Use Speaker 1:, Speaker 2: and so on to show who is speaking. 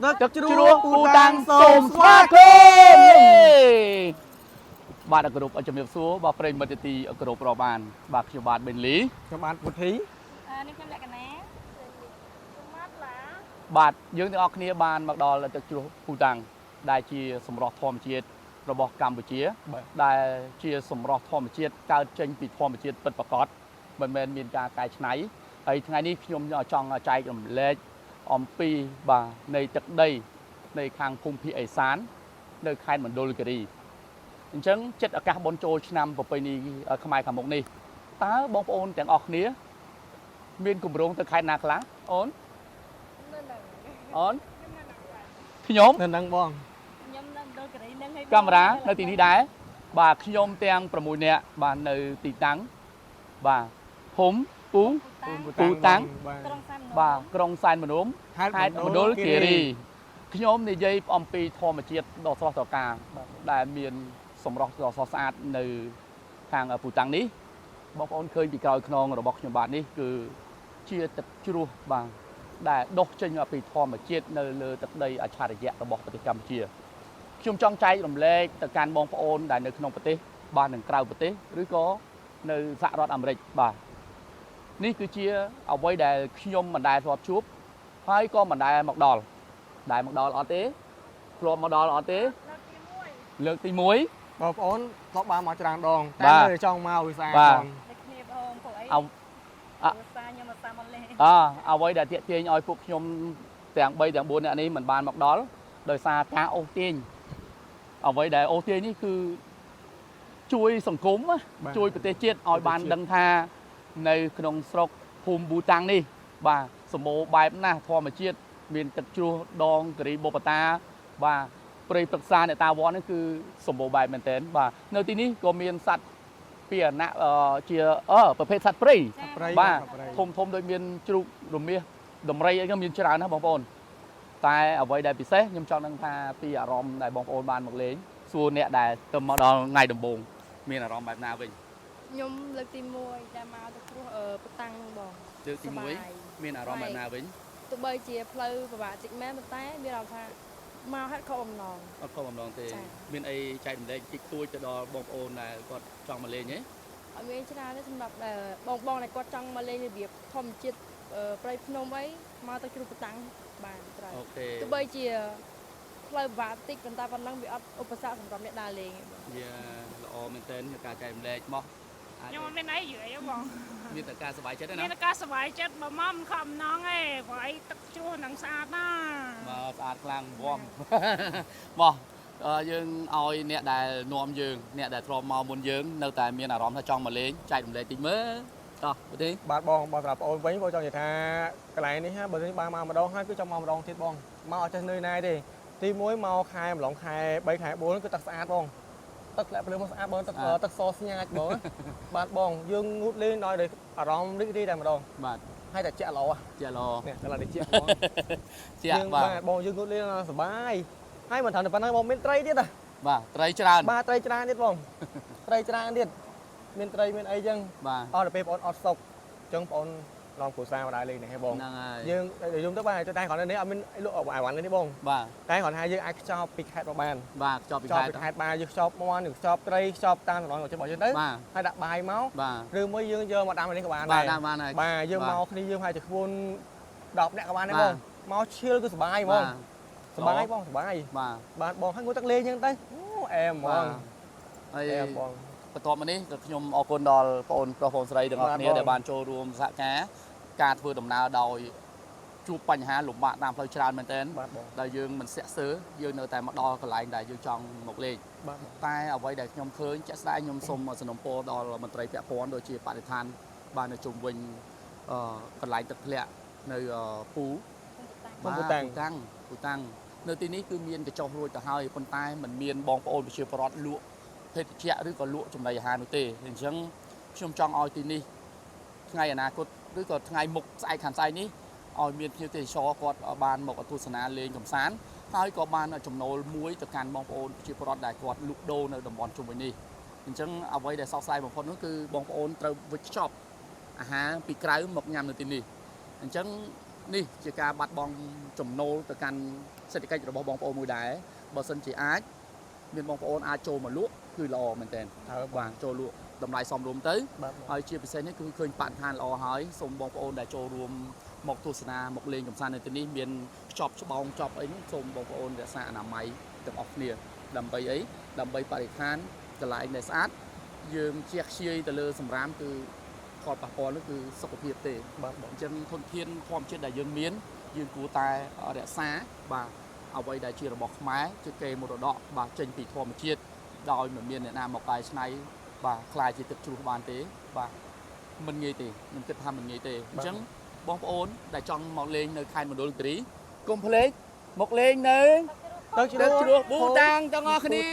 Speaker 1: ទឹកជ្រោះពូ
Speaker 2: ពូ
Speaker 1: តា
Speaker 2: តា
Speaker 1: ំ
Speaker 2: ំ
Speaker 1: ង
Speaker 2: ង
Speaker 1: សូ
Speaker 2: សូ
Speaker 1: ម
Speaker 2: ម
Speaker 1: ស្
Speaker 2: ស្
Speaker 1: វា
Speaker 2: វា
Speaker 1: គ
Speaker 2: គ
Speaker 1: ម
Speaker 2: ម
Speaker 1: ន៍
Speaker 2: ន៍បាទអក្រុបជំរាបសួរបាទប្រិយមិត្តទីអក្រុបរាប់បានបាទខ្ញុំបាទបេនលី
Speaker 1: ខ្ញុំបានពុទ្ធី
Speaker 3: នេះខ្ញុំលក្ខណៈខ្ញុំមកឡា
Speaker 2: បាទយើងទាំងអស់គ្នាបានមកដល់ទឹកជ្រោះពូតាំងដែលជាសម្រស់ធម្មជាតិរបស់កម្ពុជាដែលជាសម្រស់ធម្មជាតិកើតចេញពីធម្មជាតិពិតប្រាកដមិនមែនមានការកែច្នៃហើយថ្ងៃនេះខ្ញុំចង់ចែករំលែកអំពីបាទនៃទឹកដីនៃខាងភូមិភាគឦសាននៅខេត្តមណ្ឌលគិរីអញ្ចឹងចិត្តឱកាសបុណ្យចូលឆ្នាំប្រពៃណីខ្មែរខាងមុខនេះតើបងប្អូនទាំងអស់គ្នាមានគម្រោងទៅខេត្តណាខ្លះអូន
Speaker 3: នៅនឹង
Speaker 2: អូនខ្ញុំ
Speaker 1: នៅនឹងបង
Speaker 3: ខ្ញុំនៅដល់កេរីនឹងឲ្យ
Speaker 2: កាមេរ៉ានៅទីនេះដែរបាទខ្ញុំទាំង6នាក់បាទនៅទីតាំងបាទភូមិពូ ពូតាំង
Speaker 3: ក្រុងសាមណូ
Speaker 2: បាទក្រុងសែនមនោម
Speaker 1: ហេតុ
Speaker 2: ខេត្តមណ្ឌលគិរីខ្ញុំនិយាយអំពីធម្មជាតិដ៏ស្រស់ត្រកាលដែលមានសម្រស់ដ៏ស្រស់ស្អាតនៅខាងពូតាំងនេះបងប្អូនឃើញពីក្រោយខ្នងរបស់ខ្ញុំបាទនេះគឺជាទឹកជ្រោះបាទដែលដុះចេញពីធម្មជាតិនៅលើទឹកដីអច្ឆរិយៈរបស់ប្រទេសកម្ពុជាខ្ញុំចង់ចែករំលែកទៅកាន់បងប្អូនដែលនៅក្នុងប្រទេសបាទនិងក្រៅប្រទេសឬក៏នៅសហរដ្ឋអាមេរិកបាទនេះគឺជាអ្វីដែលខ្ញុំមិនដែលធ្លាប់ជួបហើយក៏មិនដែលមកដល់អត់ទេធ្លាប់មកដល់អត់ទេលើកទី1
Speaker 1: បងប្អូនធ្លាប់បានមកច្រើនដង
Speaker 2: បា
Speaker 1: តែ
Speaker 2: ទ
Speaker 1: នៅចង់មកវិសា
Speaker 2: បាទ
Speaker 1: បង
Speaker 3: តែគ្នាបងពួកអី
Speaker 2: អោ
Speaker 3: ភាសាខ្ញុំមកសាមកលេ
Speaker 2: អ្វីដែលទាក់ទាញឲ្យពួកខ្ញុំទាំង3ទាំង4នាក់នេះមិនបានមកដល់ដោយសារការអូសទាញអ្វីដែលអូសទាញនេះគឺជួយសង្គមណាជួយប្រទេសជាតិឲ្យបានដឹងថានៅក្នុងស្រុកភូមិប៊ូតាំងនេះបាទសម្បូរបែបណាស់ធម្មជាតិមានទឹកជ្រោះដងគិរីបុប្បតាបាទព្រៃព្រឹក្សាអ្នកតាវត្តនេះគឺសម្បូរបែបមែនទែនបាទនៅទីនេះក៏មានសត្វពីអាណៈជាប្រភេទសត្វព្រៃ
Speaker 1: ព្រៃ
Speaker 2: បាទ
Speaker 1: ព្រៃ
Speaker 2: ធំដូចមានជ្រូករមាសដំរីអីក៏មានច្រើនណាស់បងប្អូនតែអ្វីដែលពិសេសខ្ញុំចង់ដឹងថាពីអារម្មណ៍ដែលបងប្អូនបានមកលេងសួរអ្នកដែលទៅមកដល់ថ្ងៃដំបូងមានអារម្មណ៍បែបណាវិញ
Speaker 3: ខ្ញុំលើកទី1ដែលមកទៅព្រោះពតាំងហ្នឹងបង
Speaker 2: លើកទី
Speaker 3: សប្បាយ
Speaker 2: 1មានអារម្មណ៍បែបណាវិញ
Speaker 3: ទោះបីជាផ្លូវពិបាកតិចមែនប៉ុន្តែមានអារម្មណ៍ថាមកហេតុខុសបំណង
Speaker 2: អត់ខុសម្ដងទេ
Speaker 3: ចា៎
Speaker 2: មានអីចែករំលែកតិចតួចទៅដល់បងប្អូនដែលគាត់ចង់មកលេងទេ
Speaker 3: អត់មានច្រើនទេសម្រាប់បងដែលគាត់ចង់មកលេងរបៀបធម្មជាតិព្រៃភ្នំអីមកទៅជ្រោះពតាំងបានត្រូវ
Speaker 2: អូខេ
Speaker 3: ទោះបីជាផ្លូវពិបាកតិចប៉ុន្តែប៉ុណ្ណឹងវាអត់ឧបសគ្គសម្រាប់អ្នកដើរលេងទេបង
Speaker 2: វាល្អមែនទែនក្នុងការចែករំលែកមកអាច
Speaker 4: ខ្ញុំអត់មានអីយឺអីបង
Speaker 2: មានតែការសប្បាយចិត្តទេ
Speaker 4: មាន
Speaker 2: ណា
Speaker 4: តែការសុបាយចិត្តបើមកមិនខំណងឯងព្រោះអីទឹកជ្រោះនឹងស្អាតណាស់
Speaker 2: មកស្អាតខ្លាំងវំ មកយើងឲ្យអ្នកដែលនាំយើងអ្នកដែលធ្លាប់មកមុនយើងនៅតែមានអារម្មណ៍ថាចង់មកលេងចែករំលែកតិចមើលតោះប្រទេស
Speaker 1: បាទបងសម្រាប់បងប្អូនវិញបងចង់និយាយថាកន្លែងនេះបើនេះបានមកម្ដងហើយគឺចង់មកម្ដងទៀតបងមកអត់ចេះនឿយណាយទេទី1មកខែម្លងខែ3ខែ4គឺទឹកស្អាតបងទឹកធ្លាក់ភ្លៀងមកស្អាតបងទឹកសស្ញាចបង បាទបងយើងងូតលេងដោយអារម្មណ៍រីករាយតែម្ដង
Speaker 2: បាទ
Speaker 1: ហើយតែជាក់ល្អ
Speaker 2: ជាឡ
Speaker 1: នេះកន្លែងនេះជាក់បង
Speaker 2: ជាបាទ
Speaker 1: បងយើងងូតលេងសប្បាយហើយមិនត្រឹមតែប៉ុណ្ណឹងបងមានត្រីទៀតណា
Speaker 2: បាទត្រីច្រើន
Speaker 1: បាទត្រីច្រើនទៀតបងត្រីច្រើនទៀតមានត្រីមានអីចឹង
Speaker 2: បាទ
Speaker 1: អត់ទៅពេលបងអត់ស្តុកចឹងបងឡងគ្រូសាមកដែរលេងនេះហ៎បង
Speaker 2: ហ្នឹងហើយ
Speaker 1: យើងយំទៅបាទតែគ្រាន់តែនេះអត់មានលក់អាវ៉ាន់នេះបង
Speaker 2: បាទ
Speaker 1: តែគ្រាន់តែយើងអាចខ្ចប់ពីខេត្តមកបាន
Speaker 2: បាទខ្ចប់ពី
Speaker 1: ខ្ច
Speaker 2: ខេ
Speaker 1: ប់
Speaker 2: ត្ត
Speaker 1: ពីខេត្តបានយើងខ្ចប់មាន់យើងខ្ចប់ត្រីខ្ចប់តាមតំណរបស់យើងទៅ
Speaker 2: បាទ
Speaker 1: ហើយដាក់បាយមក
Speaker 2: បាទ
Speaker 1: ឬមួយយើងយកមកដាំនេះក៏បាន
Speaker 2: បា
Speaker 1: ដែ
Speaker 2: ទ
Speaker 1: រ
Speaker 2: តាមបានហើយ
Speaker 1: បាទយើងមកគ្នាយើងហើយតែខ្លួន10នាក់ក៏បានដែរបងមកឈៀលគឺសុបាយហ្ម
Speaker 2: បាទ
Speaker 1: ងសុបាយបងសុបាយ
Speaker 2: បាទ
Speaker 1: បាទបងហើយងូតទឹកលេងចឹងទៅអូអែមហ្ម
Speaker 2: បាទ
Speaker 1: ង
Speaker 2: ហើយ
Speaker 1: អែមបង
Speaker 2: បន្ទាប់មកនេះក៏ខ្ញុំអរគុណដល់បងប្អូនប្រុសបងស្រីទាំងអស់
Speaker 1: បាទ
Speaker 2: គ្នា
Speaker 1: បង
Speaker 2: ដែលបានចូលរួមសហការធ្វើដំណើរដោយជួបបញ្ហាលំបាកតាមផ្លូវច្រើនមែនទែន
Speaker 1: បាទបង
Speaker 2: ដែលយើងមិនស្ទាក់ស្ទើរយើងនៅតែមកដល់កន្លែងដែលយើងចង់មកលេង
Speaker 1: បាទ
Speaker 2: តែអ្វីដែលខ្ញុំឃើញជាក់ស្ដែងខ្ញុំសូមសំណូមពរដល់មន្ត្រីពាក់ព័ន្ធដូចជាបរិស្ថានបាននៅជុំវិញកន្លែងទឹកធ្លាក់នៅពូ
Speaker 1: បងពូតាំង
Speaker 2: ពូតាំងនៅទីនេះគឺមានកញ្ចុះរួចទៅហើយប៉ុន្តែมันមានបងប្អូនប្រជាពលរដ្ឋលក់ភេសជ្ជៈឬក៏លក់ចំណីអាហារនោះទេអញ្ចឹងខ្ញុំចង់ឲ្យទីនេះថ្ងៃអនាគតឬក៏ថ្ងៃមុខស្អែកខាងស្អែកនេះឲ្យមានភ្ញៀវទេសចរគាត់បានមកទស្សនាលេងកម្សាន្តហើយក៏បានចំណូលមួយទៅកាន់បងប្អូនប្រជាពលរដ្ឋដែលគាត់លក់ដូរនៅតំបន់ជុំវិញនេះអញ្ចឹងអ្វីដែលសោកស្ដាយបំផុតនោះគឺបងប្អូនត្រូវវិចខ្ចប់អាហារពីក្រៅមកញ៉ាំនៅទីនេះអញ្ចឹងនេះជាការបាត់បង់ចំណូលទៅកាន់ សេដ្ឋកិច្ចរបស់បងប្អូនមួយដែរបើសិនជាអាចមានបងប្អូនអាចចូលមកលក់គឺល្អមែនតើបាទចូលលក់តម្លៃសមរម្យទៅហើយជាពិសេសនេះគឺឃើញបរិស្ថានល្អហើយសូមបងប្អូនដែលចូលរួមមកទស្សនាមកលេងកម្សាន្តនៅទីនេះមានខ្ចប់ច្បងខ្ចប់អីនោះសូមបងប្អូនរក្សាអនាម័យទាំងអស់គ្នាដើម្បីអីដើម្បីបរិស្ថានកន្លែងដែលស្អាតយើងជះខ្ជាយទៅលើសម្រាមគឺផលប៉ះពាល់នោះគឺសុខភាពទេបាទអញ្ចឹងធនធានធម្មជាតិដែលយើងមានយើងគួរតែរក្សាបាទអ្វីដែលជារបស់ខ្មែរជាកេរមរតកបាទចេញពីធម្មជាតិដោយមិនមានអ្នកណាមកកែច្នៃបាទខ្លាយជាទឹកជ្រោះបានទេបាទមិនងាយទេខ្ញុំគិតថាមិនងាយទេអញ្ចឹងបងប្អូនដែលចង់មកលេងនៅខេត្តមណ្ឌលគិរីកុំភ្លេចមកលេងនៅទឹកជ្រោះប៊ូតាំងទាំងអស់គ្នា